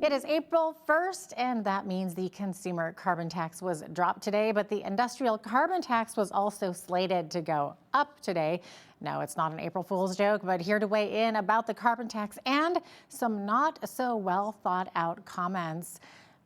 It is April 1st, and that means the consumer carbon tax was dropped today, but the industrial carbon tax was also slated to go up today. No, it's not an April Fool's joke, but here to weigh in about the carbon tax and some not so well thought out comments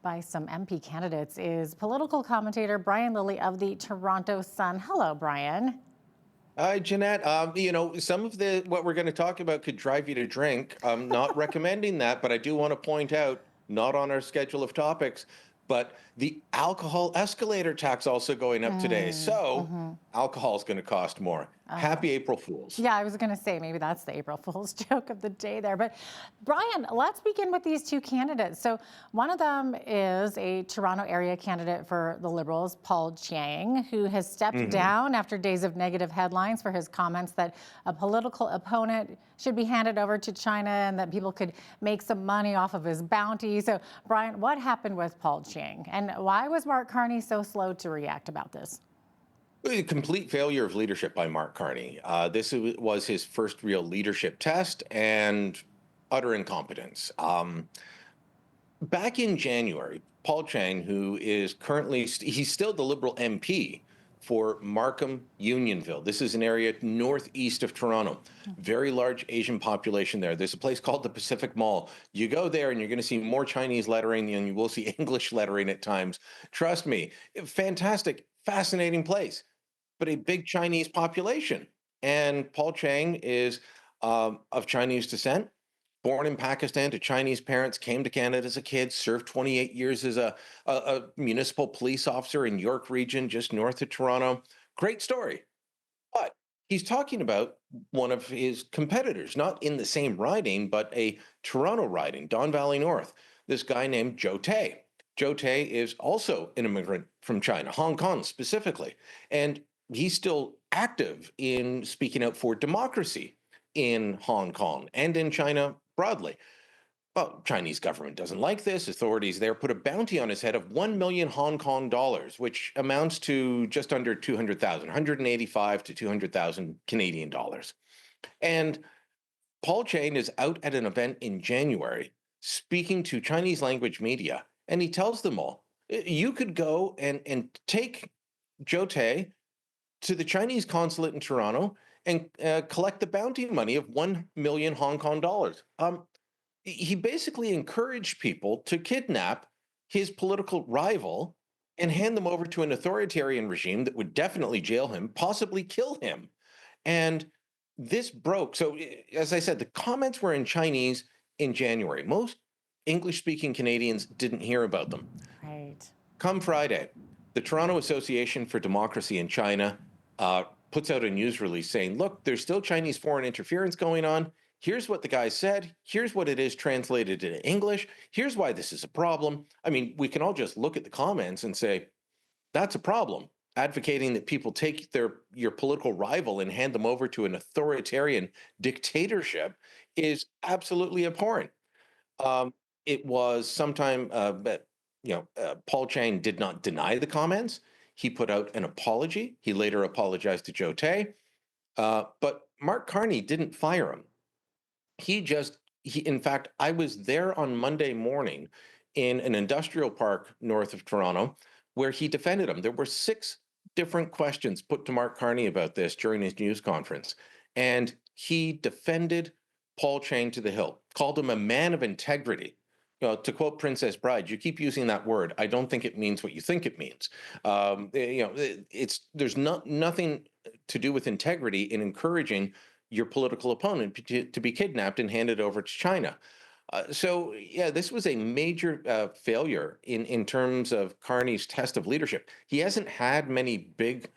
by some MP candidates is political commentator Brian Lilley of the Toronto Sun. Hello, Brian. Hi, Jeanette. Some of what we're going to talk about could drive you to drink. I'm not recommending that, but I do want to point out, not on our schedule of topics, but the alcohol escalator tax also going up today. So alcohol is going to cost more. Happy April Fools. Yeah, I was going to say maybe that's the April Fool's joke of the day there. But Brian, let's begin with these two candidates. So one of them is a Toronto area candidate for the Liberals, Paul Chiang, who has stepped down after days of negative headlines for his comments that a political opponent should be handed over to China and that people could make some money off of his bounty. So Brian, what happened with Paul Chiang, and why was Mark Carney so slow to react about this? A complete failure of leadership by Mark Carney. This was his first real leadership test and utter incompetence. Back in January, Paul Chiang, who is currently, he's still the Liberal MP for Markham Unionville. This is an area northeast of Toronto. Very large Asian population there. There's a place called the Pacific Mall. You go there and you're going to see more Chinese lettering than you will see English lettering at times. Trust me, fantastic, fascinating place, but a big Chinese population. And Paul Chiang is of Chinese descent, born in Pakistan to Chinese parents, came to Canada as a kid, served 28 years as a municipal police officer in York Region, just north of Toronto. Great story. But he's talking about one of his competitors, not in the same riding, but a Toronto riding, Don Valley North, this guy named Joe Tay. Joe Tay is also an immigrant from China, Hong Kong specifically. And he's still active in speaking out for democracy in Hong Kong and in China broadly. Well, Chinese government doesn't like this. Authorities there put a bounty on his head of 1 million Hong Kong dollars, which amounts to just under 200,000, 185 to 200,000 Canadian dollars. And Paul Chiang is out at an event in January speaking to Chinese language media, and he tells them all, you could go and take Joe Tay to the Chinese consulate in Toronto and collect the bounty money of 1 million Hong Kong dollars. He basically encouraged people to kidnap his political rival and hand them over to an authoritarian regime that would definitely jail him, possibly kill him. And this broke. So, as I said, the comments were in Chinese in January. Most English-speaking Canadians didn't hear about them. Right. Come Friday, the Toronto Association for Democracy in China puts out a news release saying, look, there's still Chinese foreign interference going on. Here's what the guy said. Here's what it is translated into English. Here's why this is a problem. I mean, we can all just look at the comments and say, that's a problem. Advocating that people take your political rival and hand them over to an authoritarian dictatorship is absolutely abhorrent. It was sometime, Paul Chiang did not deny the comments. He put out an apology. He later apologized to Joe Tay. But Mark Carney didn't fire him. In fact, I was there on Monday morning in an industrial park north of Toronto where he defended him. There were 6 different questions put to Mark Carney about this during his news conference. And he defended Paul Chiang to the hilt, called him a man of integrity. To quote Princess Bride, you keep using that word. I don't think it means what you think it means. There's nothing to do with integrity in encouraging your political opponent to be kidnapped and handed over to China. This was a major failure in terms of Carney's test of leadership. He hasn't had many big.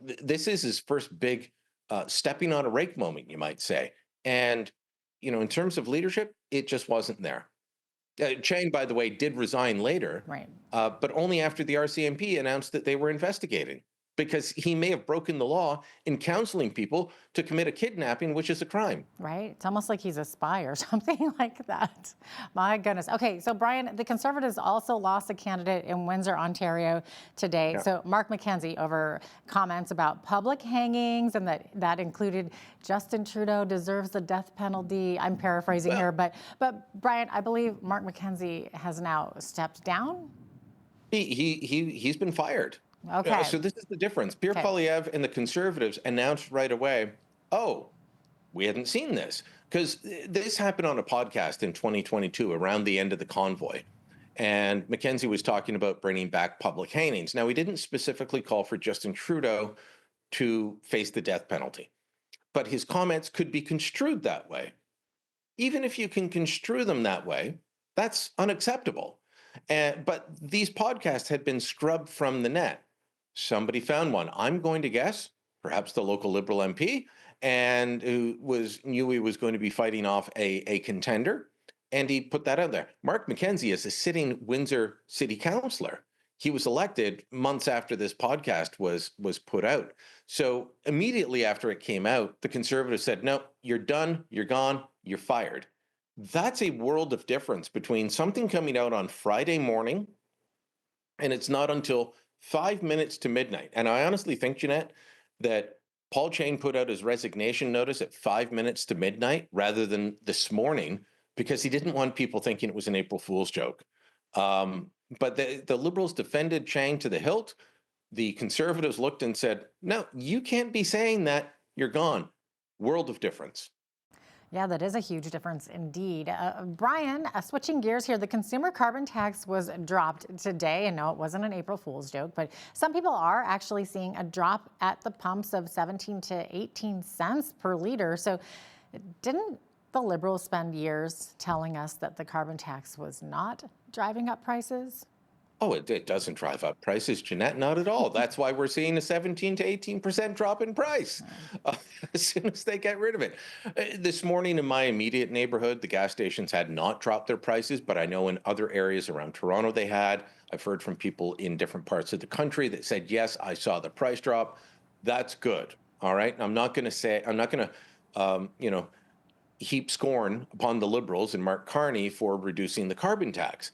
This is his first big stepping on a rake moment, you might say. And in terms of leadership, it just wasn't there. Chiang, by the way, did resign later, Right. But only after the RCMP announced that they were investigating. because he may have broken the law in counseling people to commit a kidnapping, which is a crime. Right? It's almost like he's a spy or something like that. My goodness. Okay, so Brian, the Conservatives also lost a candidate in Windsor, Ontario today. Yeah. So Mark McKenzie over comments about public hangings, and that included Justin Trudeau deserves the death penalty. I'm paraphrasing here, but Brian, I believe Mark McKenzie has now stepped down. He's been fired. Okay. So this is the difference. Pierre Okay. Poilievre and the Conservatives announced right away, oh, we hadn't seen this, because this happened on a podcast in 2022 around the end of the convoy. And McKenzie was talking about bringing back public hangings. Now, he didn't specifically call for Justin Trudeau to face the death penalty, but his comments could be construed that way. Even if you can construe them that way, that's unacceptable. But these podcasts had been scrubbed from the net. Somebody found one. I'm going to guess, perhaps the local Liberal MP, and who knew he was going to be fighting off a contender, and he put that out there. Mark McKenzie is a sitting Windsor City Councillor. He was elected months after this podcast was put out. So immediately after it came out, the Conservatives said, no, you're done, you're gone, you're fired. That's a world of difference between something coming out on Friday morning, and it's not until 5 minutes to midnight. And I honestly think, Jeanette, that Paul Chang put out his resignation notice at 5 minutes to midnight rather than this morning, because he didn't want people thinking it was an April Fool's joke. But the Liberals defended Chang to the hilt. The Conservatives looked and said, no, you can't be saying that. You're gone. World of difference. Yeah, that is a huge difference indeed. Brian, switching gears here, the consumer carbon tax was dropped today. And no, it wasn't an April Fool's joke, but some people are actually seeing a drop at the pumps of 17 to 18 cents per liter. So didn't the Liberals spend years telling us that the carbon tax was not driving up prices? Oh, it doesn't drive up prices, Jeanette, not at all. That's why we're seeing a 17 to 18% drop in price as soon as they get rid of it. This morning in my immediate neighborhood, the gas stations had not dropped their prices, but I know in other areas around Toronto they had. I've heard from people in different parts of the country that said, yes, I saw the price drop. That's good. All right. I'm not going to heap scorn upon the Liberals and Mark Carney for reducing the carbon tax.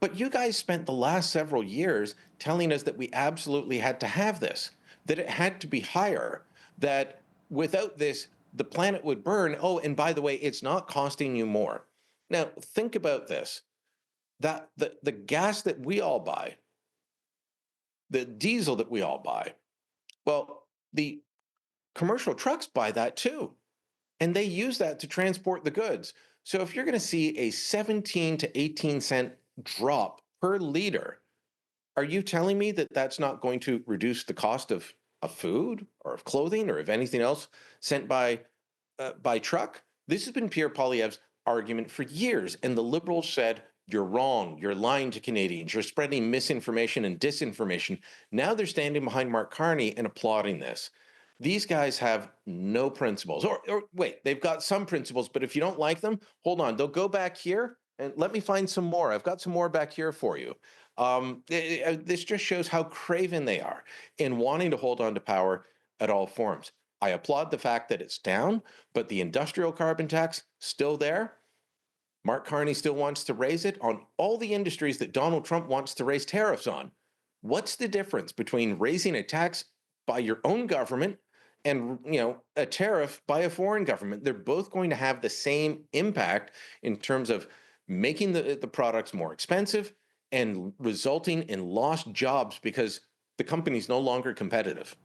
But you guys spent the last several years telling us that we absolutely had to have this, that it had to be higher, that without this, the planet would burn. Oh, and by the way, it's not costing you more. Now, think about this, that the gas that we all buy, the diesel that we all buy, well, the commercial trucks buy that too, and they use that to transport the goods. So if you're going to see a 17 to 18 cent drop per liter, are you telling me that that's not going to reduce the cost of food or of clothing or of anything else sent by truck? This has been Pierre Poilievre's argument for years, and the Liberals said, you're wrong, you're lying to Canadians, you're spreading misinformation and disinformation. Now they're standing behind Mark Carney and applauding this. These guys have no principles, or wait, they've got some principles, but if you don't like them, hold on, they'll go back here and let me find some more. I've got some more back here for you. This just shows how craven they are in wanting to hold on to power at all forms. I applaud the fact that it's down, but the industrial carbon tax still there. Mark Carney still wants to raise it on all the industries that Donald Trump wants to raise tariffs on. What's the difference between raising a tax by your own government and a tariff by a foreign government? They're both going to have the same impact in terms of making the products more expensive and resulting in lost jobs because the company's no longer competitive.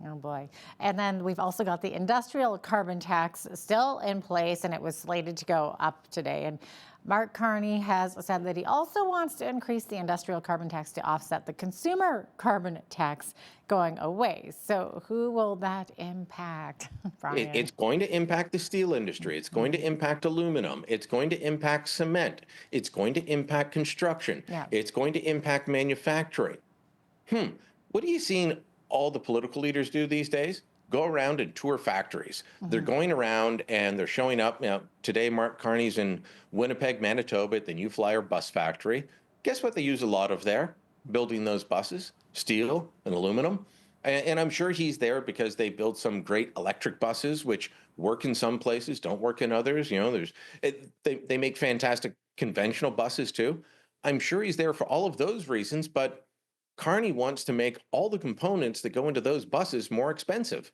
Oh boy. And then we've also got the industrial carbon tax still in place, and it was slated to go up today. And Mark Carney has said that he also wants to increase the industrial carbon tax to offset the consumer carbon tax going away. So who will that impact, Brian? It's going to impact the steel industry. It's going to impact aluminum. It's going to impact cement. It's going to impact construction. Yeah. It's going to impact manufacturing. What are you seeing all the political leaders do these days? Go around and tour factories. They're going around and they're showing up. Today, Mark Carney's in Winnipeg, Manitoba at the New Flyer bus factory. Guess what they use a lot of there? Building those buses, steel and aluminum. And I'm sure he's there because they build some great electric buses, which work in some places, don't work in others. They make fantastic conventional buses too. I'm sure he's there for all of those reasons, but Carney wants to make all the components that go into those buses more expensive.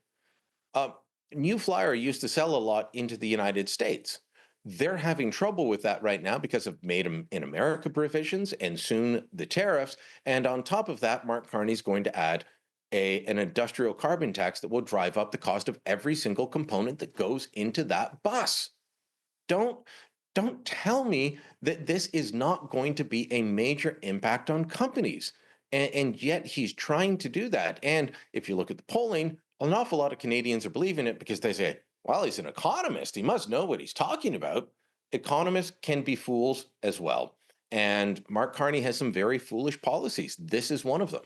Uh, New Flyer used to sell a lot into the United States. They're having trouble with that right now because of Made in America provisions and soon the tariffs. And on top of that, Mark Carney's going to add an industrial carbon tax that will drive up the cost of every single component that goes into that bus. Don't don't tell me that this is not going to be a major impact on companies. And yet he's trying to do that. And if you look at the polling, an awful lot of Canadians are believing it because they say, well, he's an economist. He must know what he's talking about. Economists can be fools as well. And Mark Carney has some very foolish policies. This is one of them.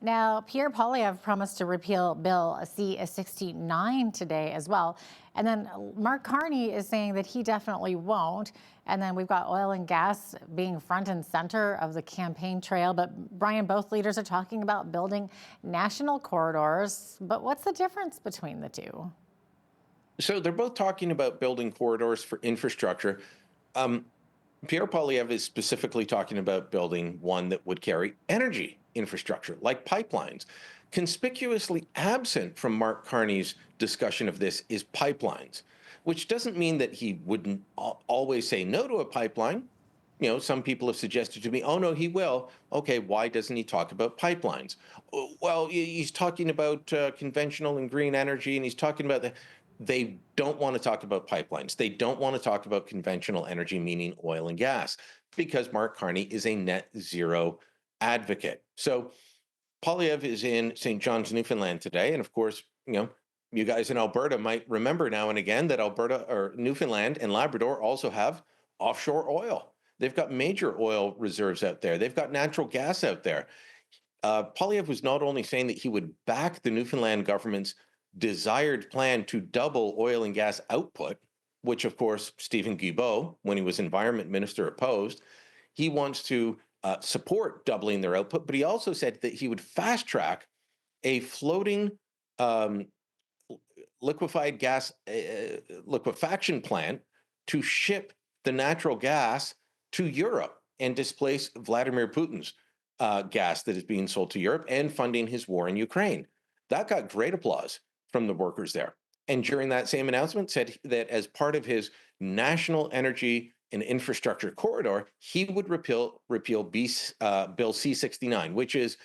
Now, Pierre Poilievre promised to repeal Bill C-69 today as well. And then Mark Carney is saying that he definitely won't. And then we've got oil and gas being front and center of the campaign trail. But Brian, both leaders are talking about building national corridors. But what's the difference between the two? So they're both talking about building corridors for infrastructure. Pierre Poilievre is specifically talking about building one that would carry energy infrastructure, like pipelines. Conspicuously absent from Mark Carney's discussion of this is pipelines, which doesn't mean that he wouldn't always say no to a pipeline. Some people have suggested to me, oh, no, he will. Okay, why doesn't he talk about pipelines? Well, he's talking about conventional and green energy, and he's talking about they don't want to talk about pipelines. They don't want to talk about conventional energy, meaning oil and gas, because Mark Carney is a net zero advocate. So Poilievre is in St. John's, Newfoundland today. And of course, you guys in Alberta might remember now and again that Alberta or Newfoundland and Labrador also have offshore oil. They've got major oil reserves out there. They've got natural gas out there. Poilievre was not only saying that he would back the Newfoundland government's desired plan to double oil and gas output, which of course Stephen Guilbeault, when he was environment minister, opposed. He wants to support doubling their output, but he also said that he would fast track a floating liquefied gas liquefaction plant to ship the natural gas to Europe and displace Vladimir Putin's gas that is being sold to Europe and funding his war in Ukraine. That got great applause from the workers there. And during that same announcement said that as part of his national energy and infrastructure corridor, he would repeal Bill C-69, which is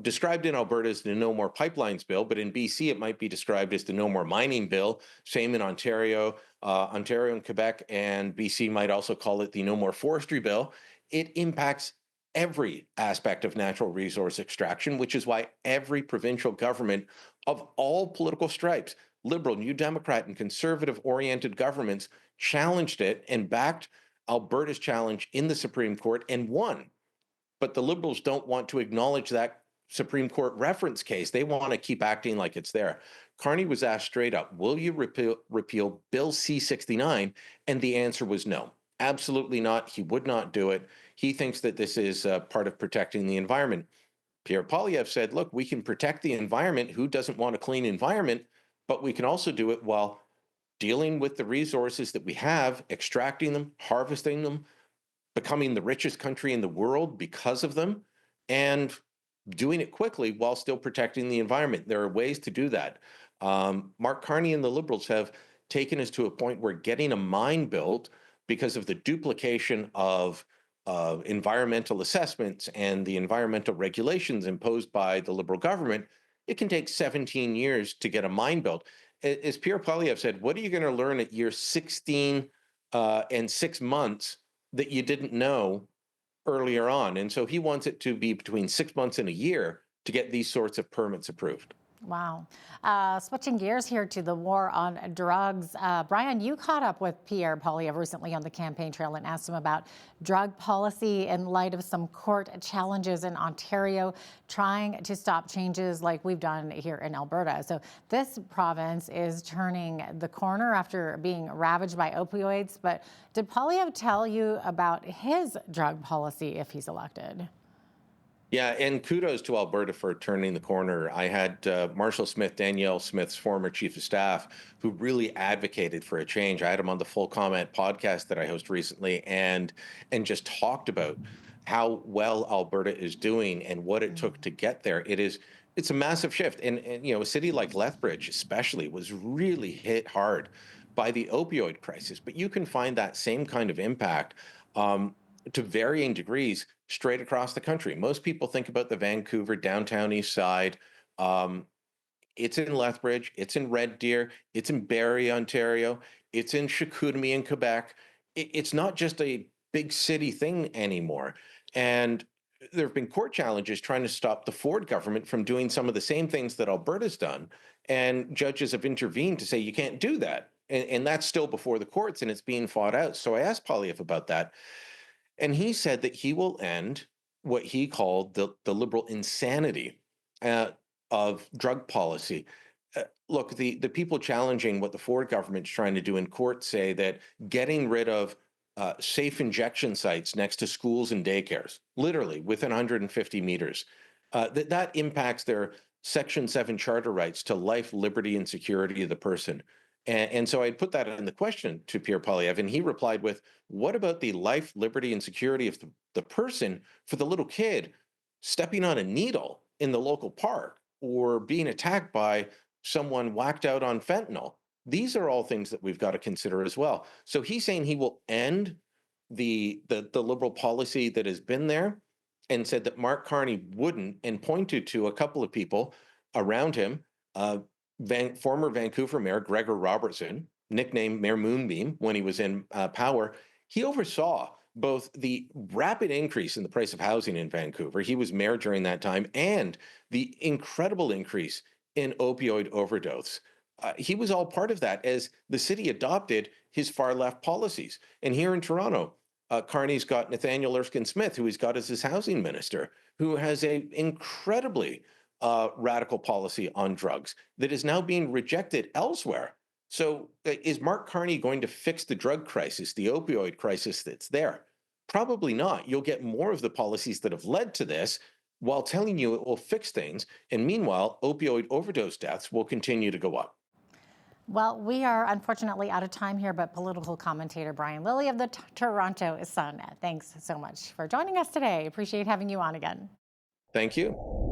described in Alberta as the No More Pipelines Bill, but in BC it might be described as the No More Mining Bill. Same in Ontario. Ontario and Quebec and BC might also call it the No More Forestry Bill. It impacts every aspect of natural resource extraction, which is why every provincial government of all political stripes, Liberal, New Democrat, and conservative-oriented governments challenged it and backed Alberta's challenge in the Supreme Court and won. But the Liberals don't want to acknowledge that Supreme Court reference case. They want to keep acting like it's there. Carney was asked straight up, will you repeal Bill C-69? And the answer was no. Absolutely not. He would not do it. He thinks that this is part of protecting the environment. Pierre Poilievre said, look, we can protect the environment. Who doesn't want a clean environment? But we can also do it while dealing with the resources that we have, extracting them, harvesting them, becoming the richest country in the world because of them, and doing it quickly while still protecting the environment. There are ways to do that. Mark Carney and the Liberals have taken us to a point where getting a mine built because of the duplication of environmental assessments and the environmental regulations imposed by the Liberal government, it can take 17 years to get a mine built. As Pierre Poilievre said, what are you going to learn at year 16 and 6 months that you didn't know earlier on? And so he wants it to be between 6 months and a year to get these sorts of permits approved. Wow. Switching gears here to the war on drugs. Brian, you caught up with Pierre Poilievre recently on the campaign trail and asked him about drug policy in light of some court challenges in Ontario trying to stop changes like we've done here in Alberta. So this province is turning the corner after being ravaged by opioids. But did Poilievre tell you about his drug policy if he's elected? Yeah, and kudos to Alberta for turning the corner. I had Marshall Smith, Danielle Smith's former chief of staff, who really advocated for a change. I had him on the Full Comment podcast that I host recently, and just talked about how well Alberta is doing and what it took to get there. It's a massive shift, and a city like Lethbridge, especially, was really hit hard by the opioid crisis. But you can find that same kind of impact. To varying degrees straight across the country. Most people think about the Vancouver downtown east side. Um, it's in Lethbridge, it's in Red Deer, it's in Barrie, Ontario, it's in Chicoutimi in Quebec. It's not just a big city thing anymore. And there have been court challenges trying to stop the Ford government from doing some of the same things that Alberta's done. And judges have intervened to say you can't do that. And that's still before the courts and it's being fought out. So I asked Poilievre about that. And he said that he will end what he called the liberal insanity uh, of drug policy. Look, the people challenging what the Ford government's trying to do in court say that getting rid of safe injection sites next to schools and daycares, literally within 150 meters, that impacts their Section 7 charter rights to life, liberty, and security of the person. And so I put that in the question to Pierre Poilievre, and he replied with, what about the life, liberty, and security of the person for the little kid stepping on a needle in the local park or being attacked by someone whacked out on fentanyl? These are all things that we've got to consider as well. So he's saying he will end the liberal policy that has been there, and said that Mark Carney wouldn't, and pointed to a couple of people around him. Former Vancouver Mayor Gregor Robertson, nicknamed Mayor Moonbeam when he was in power, he oversaw both the rapid increase in the price of housing in Vancouver, he was mayor during that time, and the incredible increase in opioid overdose. He was all part of that as the city adopted his far left policies. And here in Toronto, Carney's got Nathaniel Erskine Smith, who he's got as his housing minister, who has a incredibly radical policy on drugs that is now being rejected elsewhere. So is Mark Carney going to fix the drug crisis, the opioid crisis that's there? Probably not. You'll get more of the policies that have led to this while telling you it will fix things. And meanwhile, opioid overdose deaths will continue to go up. Well, we are unfortunately out of time here, but political commentator Brian Lilley of the Toronto Sun, thanks so much for joining us today. Appreciate having you on again. Thank you.